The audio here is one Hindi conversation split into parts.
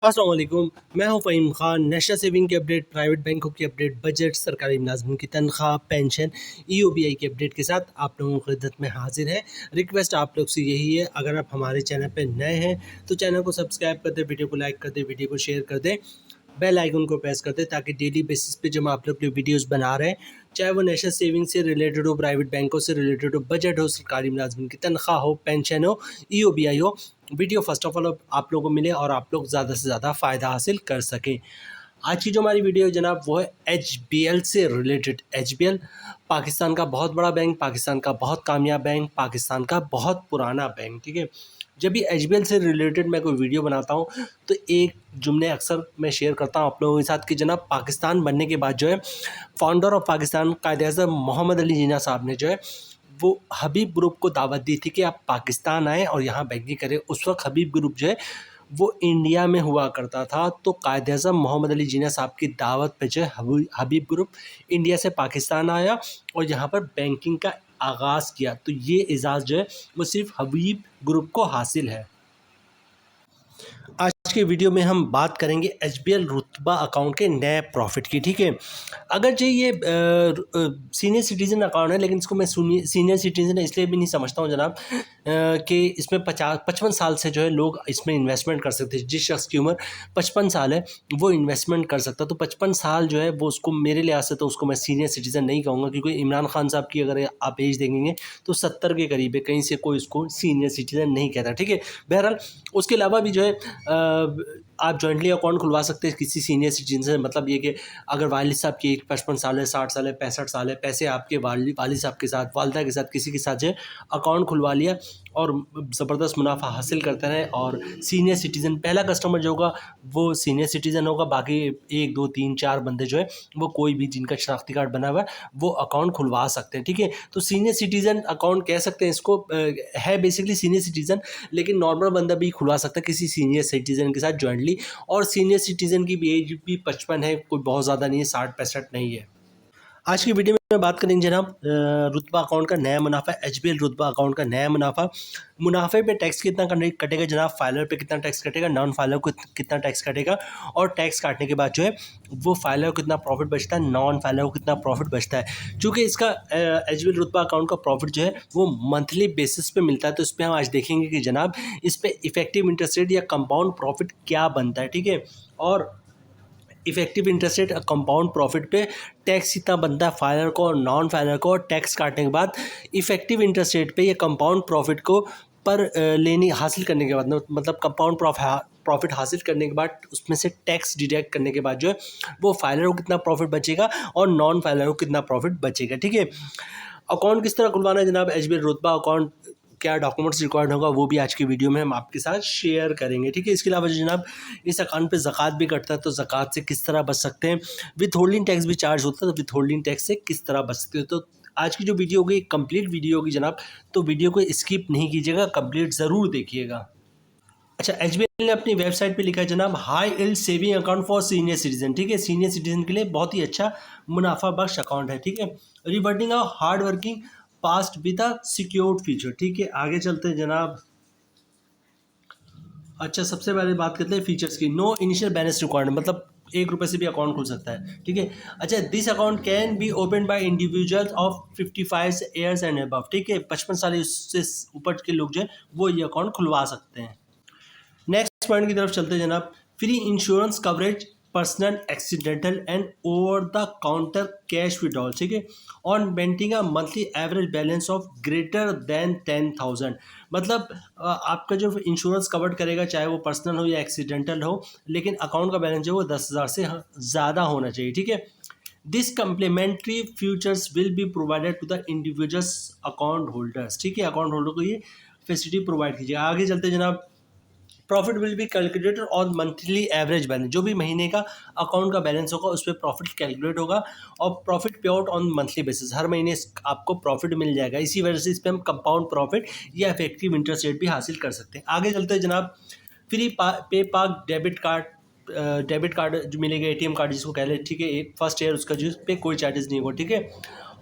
अस्सलाम वालेकुम, मैं हूं फ़हीम ख़ान। नेशनल सेविंग की अपडेट, प्राइवेट बैंकों की अपडेट, बजट, सरकारी मुलाज़िम की तनख्वाह, पेंशन, ईओबीआई की अपडेट के साथ आप लोगों की खिदमत में हाजिर है। रिक्वेस्ट आप लोग से यही है, अगर आप हमारे चैनल पर नए हैं तो चैनल को सब्सक्राइब कर दें, वीडियो को लाइक कर दें, वीडियो को शेयर कर दें, बेल आइकन को प्रेस कर दें ताकि डेली बेसिस पे जब हम आप लोग वीडियोस बना रहे हैं, चाहे वो नेशनल सेविंग से रिलेटेड हो, प्राइवेट बैंकों से रिलेटेड हो, बजट हो, सरकारी मुलाज़िम की तनख्वाह हो, पेंशन हो, ईओबीआई हो, वीडियो फर्स्ट ऑफ ऑल आप लोगों को मिले और आप लोग ज़्यादा से ज़्यादा फ़ायदा हासिल कर सकें। आज की जो हमारी वीडियो है जनाब, वो है एचबीएल से रिलेटेड। एचबीएल पाकिस्तान का बहुत बड़ा बैंक, पाकिस्तान का बहुत कामयाब बैंक, पाकिस्तान का बहुत पुराना बैंक, ठीक है। जब भी एचबीएल से रिलेटेड मैं कोई वीडियो बनाता हूँ तो एक जुमले अक्सर मैं शेयर करता हूँ आप लोगों के साथ कि जनाब, पाकिस्तान बनने के बाद जो है फाउंडर ऑफ पाकिस्तान कायद-ए-आज़म मोहम्मद अली जिन्ना साहब ने जो है वो हबीब ग्रुप को दावत दी थी कि आप पाकिस्तान आएँ और यहाँ बैंकिंग करें। उस वक्त हबीब ग्रुप जो है वो इंडिया में हुआ करता था, तो कायद-ए-आज़म मोहम्मद अली जिन्ना साहब की दावत पे जो है हबीब ग्रुप इंडिया से पाकिस्तान आया और यहाँ पर बैंकिंग का आगाज़ किया। तो ये एजाज़ जो है वो सिर्फ हबीब ग्रुप को हासिल है। आज के वीडियो में हम बात करेंगे एचबीएल रुतबा अकाउंट के नए प्रॉफिट की, ठीक है। अगर जो ये सीनियर सिटीज़न अकाउंट है, लेकिन इसको मैं सीनियर सिटीज़न इसलिए भी नहीं समझता हूँ जनाब कि इसमें 55 साल से जो है लोग इसमें इन्वेस्टमेंट कर सकते हैं। जिस शख्स की उम्र 55 साल है वो इन्वेस्टमेंट कर सकता है, तो 55 साल जो है वो उसको मेरे लिहाज से तो उसको मैं सीनियर सिटीज़न नहीं कहूँगा, क्योंकि इमरान खान साहब की अगर आप एज देखेंगे तो 70 के करीब है, कहीं से कोई उसको सीनियर सिटीज़न नहीं कहता, ठीक है। बहरहाल उसके अलावा भी जो है आप जॉइंटली अकाउंट खुलवा सकते हैं किसी सीनियर सिटीजन से। मतलब ये कि अगर वालिद साहब की 55 साल है, 60 साल है, 65 साल है, पैसे आपके वालिद साहब के साथ, वालदा के साथ, किसी के साथ जो है अकाउंट खुलवा लिया और ज़बरदस्त मुनाफा हासिल करते रहें। और सीनियर सिटीज़न पहला कस्टमर जो होगा वो सीनियर सिटीज़न होगा, बाकी 1 2 3 4 बंदे जो है वो कोई भी जिनका शनाख्ती कार्ड बना हुआ है वो अकाउंट खुलवा सकते हैं, ठीक है। तो सीनियर सिटीज़न अकाउंट कह सकते हैं इसको, है बेसिकली सीनियर सिटीज़न, लेकिन नॉर्मल बंदा भी खुलवा सकता है किसी सीनियर सिटीज़न के साथ जॉइंटली। और सीनियर सिटीज़न की भी एज भी 55 है, कोई बहुत ज़्यादा नहीं है, 60-65 नहीं है। आज की वीडियो में बात करेंगे जनाब रुतबा अकाउंट का नया मुनाफा, एचबीएल रुतबा अकाउंट का नया मुनाफा। मुनाफे पे टैक्स कितना कटेगा जनाब, फाइलर पे कितना टैक्स कटेगा, नॉन फाइलर को कितना टैक्स कटेगा, और टैक्स काटने के बाद जो है वो फाइलर को कितना प्रॉफिट बचता है, नॉन फाइलर को कितना प्रॉफिट बचता है। चूँकि इसका एचबीएल रुतबा अकाउंट का प्रॉफिट जो है वो मंथली बेसिस पे मिलता है, तो इस पर हम आज देखेंगे कि जनाब इस पर इफेक्टिव इंटरेस्ट रेट या कंपाउंड प्रॉफिट क्या बनता है, ठीक है। और effective interest rate compound profit पे टैक्स कितना बनता है फाइलर को और नॉन फाइलर को, और टैक्स काटने के बाद इफेक्टिव इंटरेस्ट रेट पे या कंपाउंड प्रॉफिट को पर लेनी हासिल करने के बाद, मतलब कंपाउंड प्रॉफिट हासिल करने के बाद उसमें से टैक्स डिडक्ट करने के बाद जो है वो फाइलर को कितना प्रॉफिट बचेगा और नॉन फाइलर को कितना प्रॉफिट बचेगा, ठीक है। अकाउंट किस तरह खुलवाना है जनाब एचबीएल रुतबा अकाउंट, क्या डॉक्यूमेंट्स रिक्वायर्ड होगा, वो भी आज की वीडियो में हम आपके साथ शेयर करेंगे, ठीक है। इसके अलावा जनाब इस अकाउंट पे ज़कात भी कटता है, तो ज़कात से किस तरह बच सकते हैं, विथ होल्डिंग टैक्स भी चार्ज होता है, तो विथ होल्डिंग टैक्स से किस तरह बच सकते हैं। तो आज की जो वीडियो होगी कंप्लीट वीडियो होगी जनाब, तो वीडियो को स्किप नहीं कीजिएगा, कंप्लीट ज़रूर देखिएगा। अच्छा, एचबीएल ने अपनी वेबसाइट पे लिखा है जनाब, high yield saving account for senior citizen, ठीक है। सीनियर सिटीजन के लिए बहुत ही अच्छा मुनाफा बख्श अकाउंट है, ठीक है। Reverting a hard working past with a secured future, ठीक है। आगे चलते हैं जनाब। अच्छा, सबसे पहले बात करते हैं फीचर्स की। नो इनिशियल बैलेंस रिक्वायर्ड, मतलब 1 रुपये से भी अकाउंट खुल सकता है, ठीक है। अच्छा, this account can be open by individuals of 55 years and above, ठीक है। 55 साल से ऊपर के लोग जो है वो ये अकाउंट खुलवा सकते हैं। नेक्स्ट पॉइंट की तरफ चलते हैं जनाब। Free insurance coverage personal accidental and over the counter cash withdrawal, ठीक है। On maintaining a monthly average balance of greater than 10,000, मतलब आपका जो इंश्योरेंस कवर करेगा चाहे वो पर्सनल हो या एक्सीडेंटल हो, लेकिन अकाउंट का बैलेंस जो है वो 10,000 से ज़्यादा होना चाहिए, ठीक है। This complimentary futures will be provided to the individuals account holders, ठीक है। अकाउंट होल्डर को ये फैसिलिटी प्रोवाइड कीजिए। आगे चलते जनाब। Profit will be calculated on monthly average balance, जो भी महीने का अकाउंट का बैलेंस होगा उस पर प्रॉफिट कैलकुलेट होगा, और प्रॉफिट पे आउट ऑन मंथली बेसिस, हर महीने आपको प्रॉफिट मिल जाएगा। इसी वजह से इस पर हम कंपाउंड प्रॉफिट या इफेक्टिव इंटरेस्ट रेट भी हासिल कर सकते हैं। आगे चलते हैं जनाब। फ्री पे पार्क डेबिट कार्ड जो मिलेगा, एटीएम कार्ड जिसको कह लें, ठीक है। फर्स्ट ईयर उसका जिस पे कोई चार्जेस नहीं होगा, ठीक है।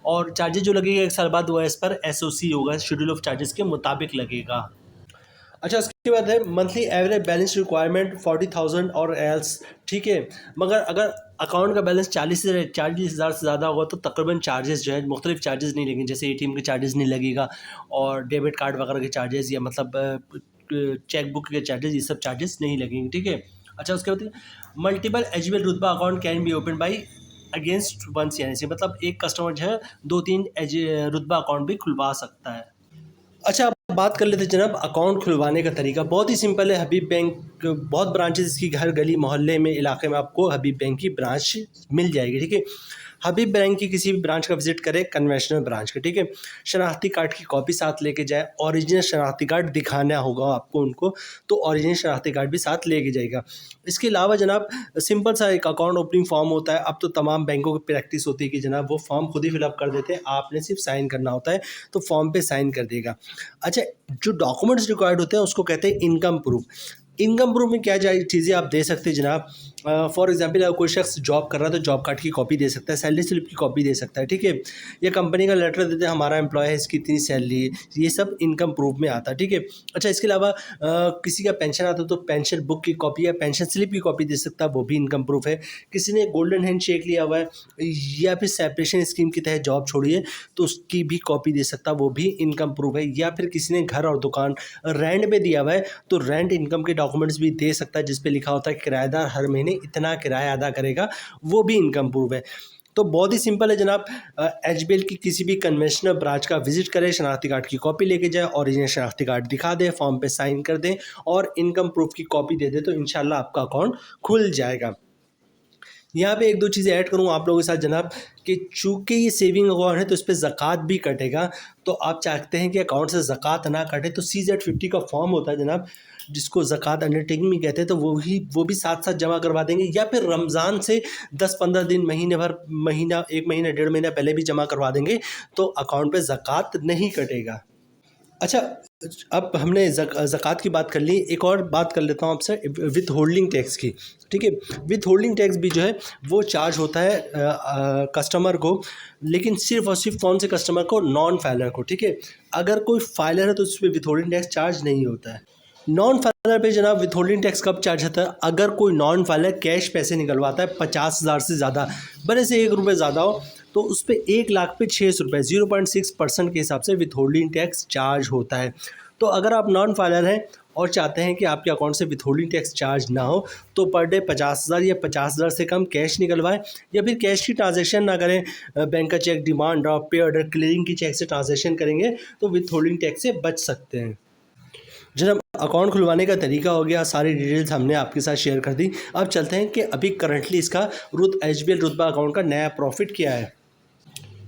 और चार्जेस जो लगेगा 1 साल बाद वो एज पर एसओसी होगा, शेड्यूल ऑफ चार्जेस के मुताबिक लगेगा। अच्छा, उसके बाद है मंथली एवरेज बैलेंस रिक्वायरमेंट 40,000 और एल्स, ठीक है। मगर अगर अकाउंट का बैलेंस 40,000 से ज़्यादा होगा तो तकरीबन चार्जेस जो है मुख्तलिफ चार्जेस नहीं लगेंगे, जैसे एटीएम के चार्जेस नहीं लगेगा और डेबिट कार्ड वगैरह के चार्जेस या मतलब चेक बुक के चार्जेस, ये सब चार्जेस नहीं लगेंगे, ठीक है। अच्छा, उसके बाद मल्टीपल एलिजिबल रुतबा account can be open by against one CNC, मतलब एक कस्टमर जो है 2-3 रुतबा अकाउंट भी खुलवा सकता है। अच्छा, अब बात कर लेते हैं जनाब अकाउंट खुलवाने का तरीका। बहुत ही सिंपल है। हबीब बैंक बहुत ब्रांचेस इसकी हर गली मोहल्ले में इलाके में आपको हबीब बैंक की ब्रांच मिल जाएगी, ठीक है। हबीब बैंक की किसी भी ब्रांच का विजिट करें, कन्वेंशनल ब्रांच का, ठीक है। शनाख्ती कार्ड की कॉपी साथ लेके जाए, ओरिजिनल शनाख्ती कार्ड दिखाना होगा आपको उनको, तो ओरिजिनल शनाख्ती कार्ड भी साथ लेके जाएगा। इसके अलावा जनाब सिंपल सा एक अकाउंट ओपनिंग फॉर्म होता है। अब तो तमाम बैंकों की प्रैक्टिस होती है कि जनाब वो फॉर्म खुद ही फिलअप कर देते हैं, आपने सिर्फ साइन करना होता है, तो फॉर्म पे साइन कर देगा। अच्छा, जो डॉक्यूमेंट्स रिक्वायर्ड होते हैं उसको कहते हैं इनकम प्रूफ। इनकम प्रूफ में क्या चीज़ें आप दे सकते हैं जनाब। फॉर एग्जांपल अगर कोई शख्स जॉब कर रहा है तो जॉब कार्ड की कॉपी दे सकता है, सैलरी स्लिप की कॉपी दे सकता है, ठीक है। या कंपनी का लेटर देते हैं, हमारा एम्प्लॉय है, इसकी इतनी सैलरी है, ये सब इनकम प्रूफ में आता है, ठीक है। अच्छा, इसके अलावा किसी का पेंशन आता है तो पेंशन बुक की कॉपी या पेंशन स्लिप की कॉपी दे सकता है, वो भी इनकम प्रूफ है। किसी ने गोल्डन हैंड शेक लिया हुआ है या फिर सेपरेशन स्कीम के तहत जॉब छोड़ी है तो उसकी भी कॉपी दे सकता है, वो भी इनकम प्रूफ है। या फिर किसी ने घर और दुकान रेंट पे दिया हुआ है तो रेंट इनकम के डॉक्यूमेंट्स भी दे सकता है, जिस पे लिखा होता है किराएदार हर महीने इतना किराया अदा करेगा, वो भी इनकम प्रूफ है। तो बहुत ही सिंपल है जनाब। एचबीएल की किसी भी कन्वेंशनल ब्रांच का विजिट करें, शनाख्ती कार्ड की कॉपी लेके जाए, ओरिजिनल शनाख्ती कार्ड दिखा दें, फॉर्म पे साइन कर दें और इनकम प्रूफ की कॉपी दे दें, तो इंशाल्लाह आपका अकाउंट खुल जाएगा। यहाँ पे एक दो चीज़ें ऐड करूँ आप लोगों के साथ जनाब, कि चूँकि ये सेविंग अकाउंट है तो इस पर ज़कात भी कटेगा। तो आप चाहते हैं कि अकाउंट से ज़कात ना कटे तो CZ50 का फॉर्म होता है जनाब, जिसको ज़कात अंडरटेकिंग भी कहते हैं, तो वो भी साथ साथ जमा करवा देंगे, या फिर रमज़ान से 10-15 दिन, महीने भर, महीना, 1 महीना, 1.5 महीना पहले भी जमा करवा देंगे तो अकाउंट पे ज़कात नहीं कटेगा। अच्छा, अब हमने ज़कात की बात कर ली, एक और बात कर लेता हूँ आपसे विथ होल्डिंग टैक्स की, ठीक है। विथ होल्डिंग टैक्स भी जो है वो चार्ज होता है कस्टमर को, लेकिन सिर्फ और सिर्फ कौन से कस्टमर को, नॉन फाइलर को, ठीक है। अगर कोई फाइलर है तो उस पर विथ होल्डिंग टैक्स चार्ज नहीं होता है। नॉन फाइलर पे जनाब विथ होल्डिंग टैक्स कब चार्ज होता है, अगर कोई नॉन फाइलर कैश पैसे निकलवाता है 50,000 से ज़्यादा, बड़े से 1 रुपये ज़्यादा हो, तो उस पर 1,00,000 पे 600 रुपये 0.6% के हिसाब से विथ होल्डिंग टैक्स चार्ज होता है। तो अगर आप नॉन फाइलर हैं और चाहते हैं कि आपके अकाउंट से विथ होल्डिंग टैक्स चार्ज ना हो, तो पर डे 50,000 या 50,000 से कम कैश निकलवाएं, या फिर कैश की ट्रांजैक्शन ना करें, बैंक का चेक, डिमांड ड्राफ्ट, पे ऑर्डर, क्लियरिंग की चेक से ट्रांजैक्शन करेंगे तो विथ होल्डिंग टैक्स से बच सकते हैं। जनाब अकाउंट खुलवाने का तरीका हो गया, सारी डिटेल्स हमने आपके साथ शेयर कर दी। अब चलते हैं कि अभी करंटली इसका एचबीएल रुतबा अकाउंट का नया प्रॉफिट क्या है।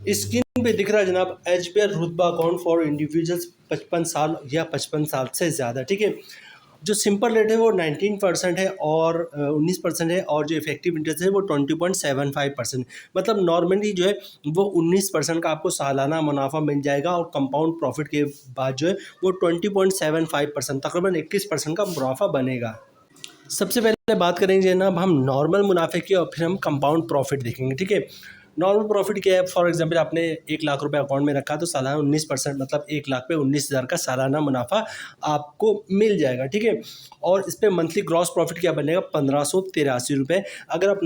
स्क्रीन पे दिख रहा है जनाब एचबीएल रुतबा अकाउंट फॉर इंडिविजुअल्स 55 साल या 55 साल से ज़्यादा, ठीक है। जो सिंपल रेट है वो 19% है और 19% है, और जो इफेक्टिव इंटरेस्ट है वो 20.75%। मतलब नॉर्मली जो है वो 19% का आपको सालाना मुनाफा मिल जाएगा, और कंपाउंड प्रॉफिट के बाद जो है वो 20.75%, तकरीबन 21% का मुनाफा बनेगा। सबसे पहले बात करेंगे जनाब हम नॉर्मल मुनाफे की, और फिर हम कंपाउंड प्रॉफिट देखेंगे, ठीक है। नॉर्मल प्रॉफिट क्या है, फॉर एग्जांपल आपने 1,00,000 रुपये अकाउंट में रखा तो सालाना 19%, मतलब 1,00,000 पे 19,000 का सालाना मुनाफा आपको मिल जाएगा, ठीक है। और इस पर मंथली ग्रॉस प्रॉफिट क्या बनेगा, 1,583 रुपये। अगर आप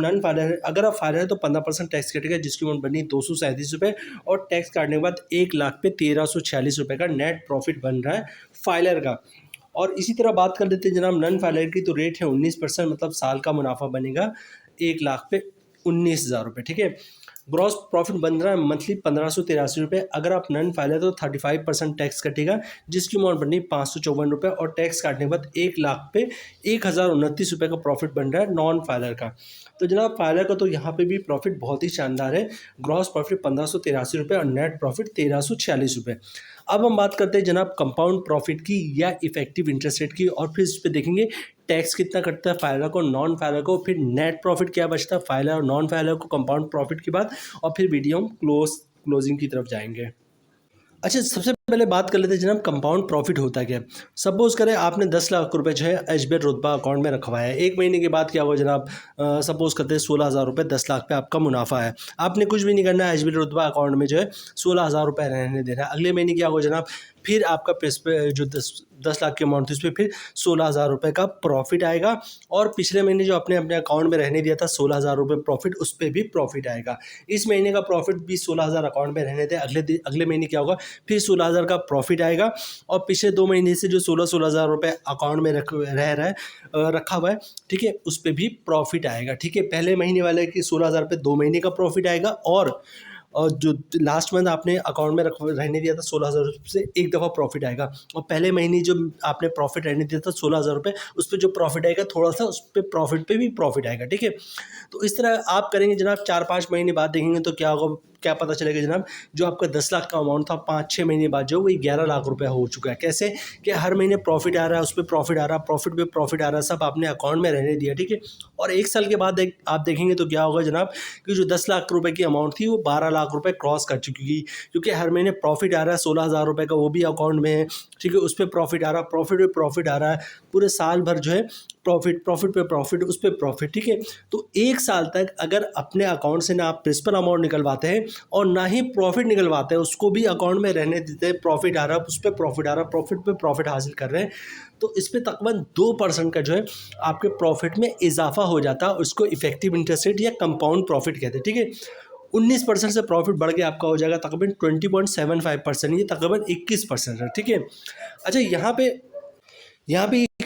अगर आप फाइलर है तो 15% टैक्स कटेगा, जिसकी अमाउंट बनी 237 रुपये, और टैक्स काटने के बाद 1,00,000 पे 1,346 रुपये का नेट प्रॉफिट बन रहा है फाइलर का। और इसी तरह बात कर लेते हैं जनाब नन फाइलर की, तो रेट है 19%, मतलब साल का मुनाफा बनेगा 1,00,000 पे 19,000 रुपये, ठीक है। ग्रॉस प्रॉफिट बन रहा है मंथली 1,583 रुपये। अगर आप नन फाइलर तो 35% टैक्स कटेगा, जिसकी अमाउंट बननी 554 रुपये, और टैक्स काटने के बाद 1,00,000 पे 1,029 रुपये का प्रॉफिट बन रहा है नॉन फाइलर का। तो जनाब फाइलर का तो यहाँ पे भी प्रॉफिट बहुत ही शानदार है, ग्रॉस प्रॉफिट 1,583 रुपये और नेट प्रॉफिट 1,346 रुपये। अब हम बात करते हैं जनाब कंपाउंड प्रॉफिट की या इफेक्टिव इंटरेस्ट रेट की, और फिर इस पर देखेंगे टैक्स कितना कटता है फाइलर को, नॉन फाइलर को, फिर नेट प्रॉफिट क्या बचता है फाइलर और नॉन फाइलर को कंपाउंड प्रॉफिट के बाद, और फिर वीडियो हम क्लोजिंग की तरफ जाएंगे। अच्छा, सबसे पहले बात कर लेते हैं जनाब कंपाउंड प्रॉफिट होता क्या है। सपोज करें आपने 10 लाख रुपए जो है एचबीएल रुतबा अकाउंट में रखवाया है। 1 महीने के बाद क्या होगा जनाब, सपोज करते हैं 16,000 रुपये, 10 लाख पे आपका मुनाफा है। आपने कुछ भी नहीं करना है, एचबीएल रुतबा अकाउंट में जो है 16,000 रुपये रहने देना है। अगले महीने क्या होगा जनाब, फिर आपका पेस पे जो 10 लाख की अमाउंट थी उस पर फिर 16,000 रुपये का प्रॉफिट आएगा। और पिछले महीने जो अपने अपने अकाउंट में रहने दिया था 16,000 रुपये प्रॉफिट, उस पर भी प्रॉफिट आएगा। इस महीने का प्रॉफिट भी 16,000 अकाउंट में रहने दें, अगले महीने क्या होगा, फिर 16,000 का प्रॉफिट आएगा। और पिछले 2 महीने से जो 16,000 रुपये अकाउंट में रखा हुआ है, ठीक है, उस पर भी प्रॉफिट आएगा। ठीक है, पहले महीने वाले की 16,000 पे 2 महीने का प्रॉफिट आएगा। और जो लास्ट मंथ आपने अकाउंट में रहने दिया था 16,000 रुपये से एक दफ़ा प्रॉफिट आएगा। और पहले महीने जो आपने प्रॉफिट रहने दिया था 16,000 रुपये, उस पर जो प्रॉफिट आएगा थोड़ा सा, उस पर प्रॉफिट पे भी प्रॉफिट आएगा। ठीक है, तो इस तरह आप करेंगे जनाब। 4-5 महीने बाद देखेंगे तो क्या होगा, क्या पता चलेगा जनाब, जो आपका 10 लाख का अमाउंट था 5-6 महीने बाद जो वही 11 लाख रुपए हो चुका है। कैसे कि हर महीने प्रॉफिट आ रहा है, उस पर प्रॉफिट आ रहा है, प्रॉफिट पे प्रॉफिट आ रहा है, सब आपने अकाउंट में रहने दिया। ठीक है, और 1 साल के बाद आप देखेंगे तो क्या होगा जनाब, कि जो 10 लाख रुपए की अमाउंट थी वो 12 लाख रुपए क्रॉस कर चुकी है, क्योंकि हर महीने प्रॉफिट आ रहा है 16,000 रुपये का, वो भी अकाउंट में है। ठीक है, उस पर प्रॉफिट आ रहा है, प्रॉफिट पे प्रॉफिट आ रहा है, पूरे साल भर जो है प्रॉफिट पे प्रॉफिट, उस पर प्रॉफिट। ठीक है, तो 1 साल तक अगर अपने अकाउंट से ना आप प्रिंसिपल अमाउंट निकलवाते हैं और ना ही प्रॉफिट निकलवाते हैं, उसको भी अकाउंट में रहने देते हैं, प्रॉफिट आ रहा है, उस पर प्रॉफिट आ रहा है, प्रॉफिट पे प्रॉफिट हासिल कर रहे हैं, तो इस पर तकरीबन 2% का जो है आपके प्रॉफिट में इजाफा हो जाता है। उसको इफेक्टिव इंटरेस्ट रेट या कंपाउंड प्रॉफिट कहते हैं। ठीक है, 19% से प्रॉफिट बढ़ के आपका हो जाएगा तकरीबन 20.75%, ये तकरीबन 21% है। ठीक है, अच्छा यहाँ पे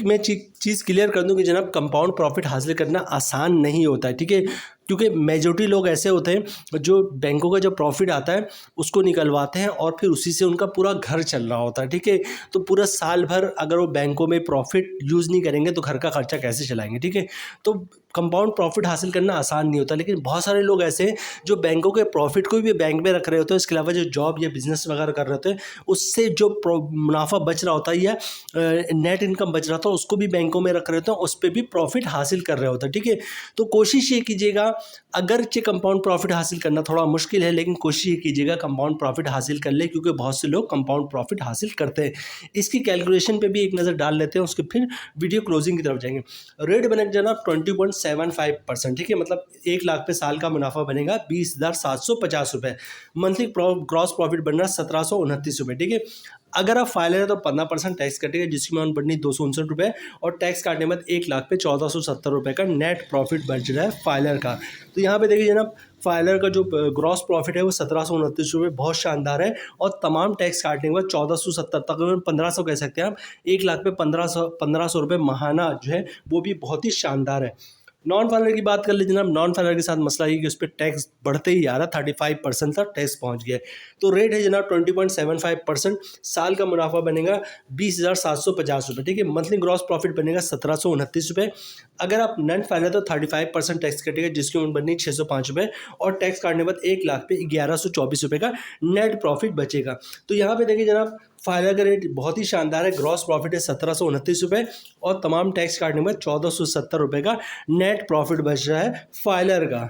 मैं चीज़ क्लियर कर दूं कि जनाब कंपाउंड प्रॉफिट हासिल करना आसान नहीं होता है। ठीक है, क्योंकि मेजॉरिटी लोग ऐसे होते हैं जो बैंकों का जो प्रॉफिट आता है उसको निकलवाते हैं और फिर उसी से उनका पूरा घर चल रहा होता है। ठीक है, तो पूरा साल भर अगर वो बैंकों में प्रॉफिट यूज़ नहीं करेंगे तो घर का खर्चा कैसे चलाएंगे। ठीक है, तो कंपाउंड प्रॉफिट हासिल करना आसान नहीं होता, लेकिन बहुत सारे लोग ऐसे हैं जो बैंकों के प्रॉफिट को भी बैंक में रख रहे होते हैं, इसके अलावा जो जॉब या बिजनेस वगैरह कर रहे होते हैं उससे जो मुनाफा बच रहा होता है या नेट इनकम बच रहा था उसको भी बैंकों में रख रहे होते हैं, उस पर भी प्रॉफिट हासिल कर रहे होते हैं। ठीक है, तो कोशिश ये कीजिएगा, अगरचे कंपाउंड प्रॉफिट हासिल करना थोड़ा मुश्किल है, लेकिन कोशिश ये कीजिएगा कंपाउंड प्रॉफिट हासिल कर ले, क्योंकि बहुत से लोग कंपाउंड प्रॉफिट हासिल करते हैं। इसकी कैलकुलेशन पे भी एक नज़र डाल लेते हैं, उसके फिर वीडियो क्लोजिंग की तरफ जाएंगे। रेट बनेगा जनाब 20.75%। ठीक है, मतलब 1 लाख पे साल का मुनाफा बनेगा 20,750 रुपये। मंथली ग्रॉस प्रॉफिट बन रहा 1,729 रुपये। ठीक है, अगर आप फाइलर है तो 15% टैक्स कटेगा, जिसकी अमाउंट बढ़नी 259 रुपये, और टैक्स काटने के बाद 1 लाख पे 1,470 रुपये का नेट प्रॉफिट बच रहा है फाइलर का। तो यहाँ पे देखिए जनाब, फाइलर का जो ग्रॉस प्रॉफिट है वो 1,729 रुपये बहुत शानदार है, और तमाम टैक्स काटने के बाद 1,470, तकरीबन 1,500 कह सकते हैं आप। 1 लाख पे 1,500 रुपये महाना जो है वो भी बहुत ही शानदार है। नॉन फाइलर की बात कर लीजिए जनाब, नॉन फाइलर के साथ मसला ये कि उस पर टैक्स बढ़ते ही आ रहा, 35% तक टैक्स पहुंच गया है। तो रेट है जनाब 20.75%। साल का मुनाफा बनेगा 20,750 रुपये। ठीक है, मंथली ग्रॉस प्रॉफिट बनेगा 1,729 रुपये। अगर आप नॉन फाइलर तो 35% टैक्स कटेगा, जिसकी उम्र बनी 605 रुपये, और टैक्स काटने के बाद 1 लाख पे 1,124 रुपये का नेट प्रॉफिट बचेगा। तो यहाँ पे देखिए जनाब, फाइलर का रेट बहुत ही शानदार है। ग्रॉस प्रॉफिट है 1,729 रुपये, और तमाम टैक्स काटने के बाद 1,470 रुपये का नेट प्रॉफिट बच रहा है फाइलर का।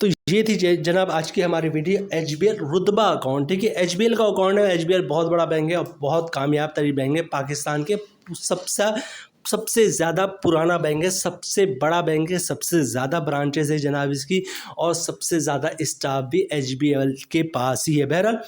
तो ये थी जनाब आज की हमारी वीडियो एचबीएल रुतबा अकाउंट। ठीक है, एचबीएल का अकाउंट है। एचबीएल बहुत बड़ा बैंक है और बहुत कामयाब तरीन बैंक है, पाकिस्तान के सबसे ज़्यादा पुराना बैंक है, सबसे बड़ा बैंक है, सबसे ज़्यादा ब्रांचेस है जनाब इसकी, और सबसे ज़्यादा स्टाफ भी एचबीएल के पास ही है। बहरहाल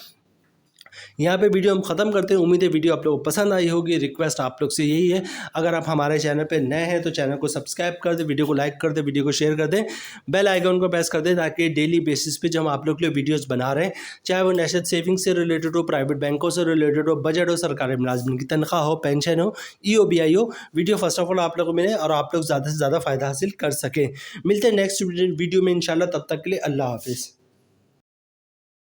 यहाँ पे वीडियो हम ख़त्म करते हैं। उम्मीद है वीडियो आप लोगों को पसंद आई होगी। रिक्वेस्ट आप लोग से यही है, अगर आप हमारे चैनल पे नए हैं तो चैनल को सब्सक्राइब कर दें, वीडियो को लाइक कर दें, वीडियो को शेयर कर दें, बेल आइकन को प्रेस कर दें, ताकि डेली बेसिस पे जो हम आप लोग के लिए वीडियोज़ बना रहे हैं, चाहे वो नेशनल सेविंग से रिलेटेड हो, प्राइवेट बैंकों से रिलेटेड हो, बजट हो, सरकारी मुलाजमिन की तनख्वाह हो, पेंशन हो, EOBI हो, वीडियो फर्स्ट ऑफ ऑल आप लोगों को मिले और आप लोग ज़्यादा से ज़्यादा फ़ायदा हासिल कर सकें। मिलते हैं नेक्स्ट वीडियो में इंशाल्लाह, तब तक के लिए अल्लाह हाफिज़।